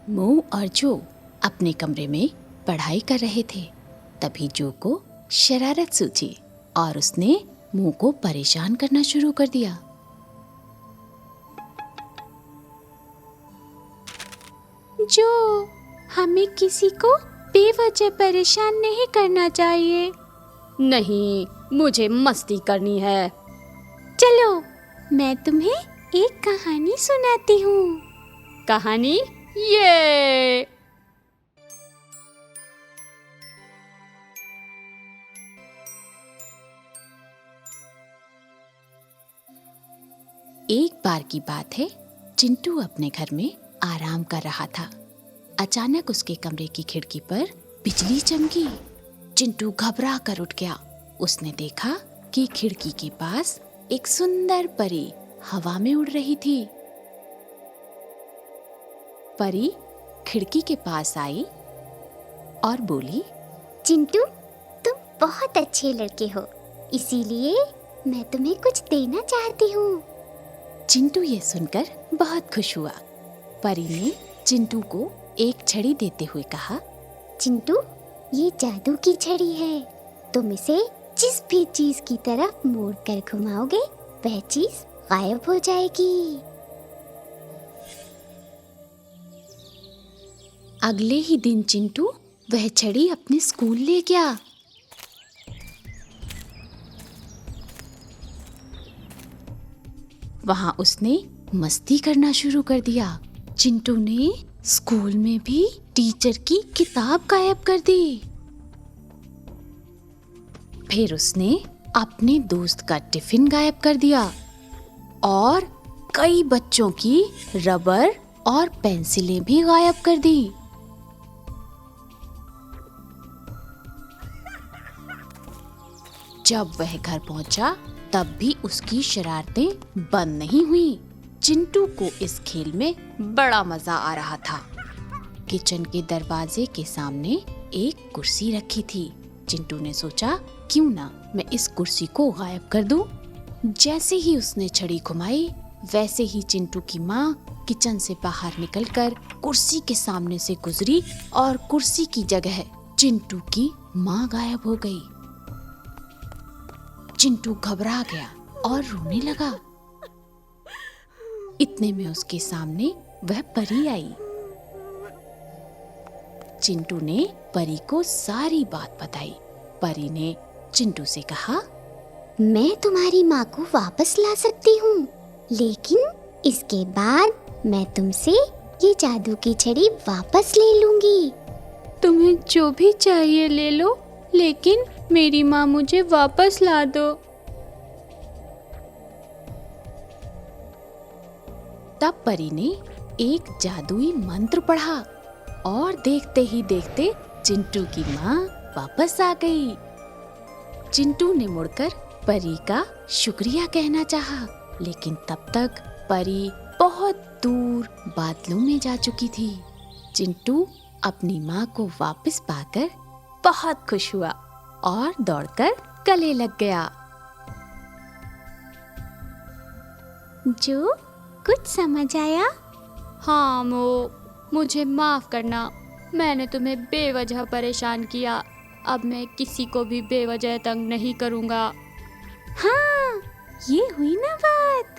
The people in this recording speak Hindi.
मो और जो अपने कमरे में पढ़ाई कर रहे थे। तभी जो को शरारत सूझी और उसने मो को परेशान करना शुरू कर दिया। जो, हमें किसी को बेवजह परेशान नहीं करना चाहिए। नहीं, मुझे मस्ती करनी है। चलो, मैं तुम्हें एक कहानी सुनाती हूँ। कहानी? ये एक बार की बात है, चिंटू अपने घर में आराम कर रहा था। अचानक उसके कमरे की खिड़की पर बिजली चमकी। चिंटू घबरा कर उठ गया। उसने देखा कि खिड़की के पास एक सुंदर परी हवा में उड़ रही थी। परी खिड़की के पास आई और बोली, चिंटू, तुम बहुत अच्छे लड़के हो, इसीलिए मैं तुम्हें कुछ देना चाहती हूँ। चिंटू ये सुनकर बहुत खुश हुआ। परी ने चिंटू को एक छड़ी देते हुए कहा, चिंटू, ये जादू की छड़ी है। तुम इसे जिस भी चीज की तरफ मोड़ कर घुमाओगे वह चीज गायब हो जाएगी। अगले ही दिन चिंटू वह छड़ी अपने स्कूल ले गया। वहां उसने मस्ती करना शुरू कर दिया। चिंटू ने स्कूल में भी टीचर की किताब गायब कर दी। फिर उसने अपने दोस्त का टिफिन गायब कर दिया और कई बच्चों की रबर और पेंसिलें भी गायब कर दी। जब वह घर पहुंचा तब भी उसकी शरारतें बंद नहीं हुई। चिंटू को इस खेल में बड़ा मजा आ रहा था। किचन के दरवाजे के सामने एक कुर्सी रखी थी। चिंटू ने सोचा, क्यों ना मैं इस कुर्सी को गायब कर दूं। जैसे ही उसने छड़ी घुमाई वैसे ही चिंटू की माँ किचन से बाहर निकलकर कुर्सी के सामने से गुजरी और कुर्सी की जगह चिंटू की माँ गायब हो गई। चिंटू घबरा गया और रोने लगा। इतने में उसके सामने वह परी आई। चिंटू ने परी को सारी बात बताई। परी ने चिंटू से कहा, मैं तुम्हारी माँ को वापस ला सकती हूँ, लेकिन इसके बाद मैं तुमसे ये जादू की छड़ी वापस ले लूंगी। तुम्हें जो भी चाहिए ले लो, लेकिन मेरी माँ मुझे वापस ला दो। तब परी ने एक जादुई मंत्र पढ़ा और देखते ही देखते चिंटू की माँ वापस आ गई। चिंटू ने मुड़कर परी का शुक्रिया कहना चाहा, लेकिन तब तक परी बहुत दूर बादलों में जा चुकी थी। चिंटू अपनी माँ को वापस पाकर बहुत खुश हुआ और दौड़कर गले लग गया। जो, कुछ समझ आया? हाँ मो, मुझे माफ करना, मैंने तुम्हें बेवजह परेशान किया। अब मैं किसी को भी बेवजह तंग नहीं करूँगा। हाँ, ये हुई ना बात।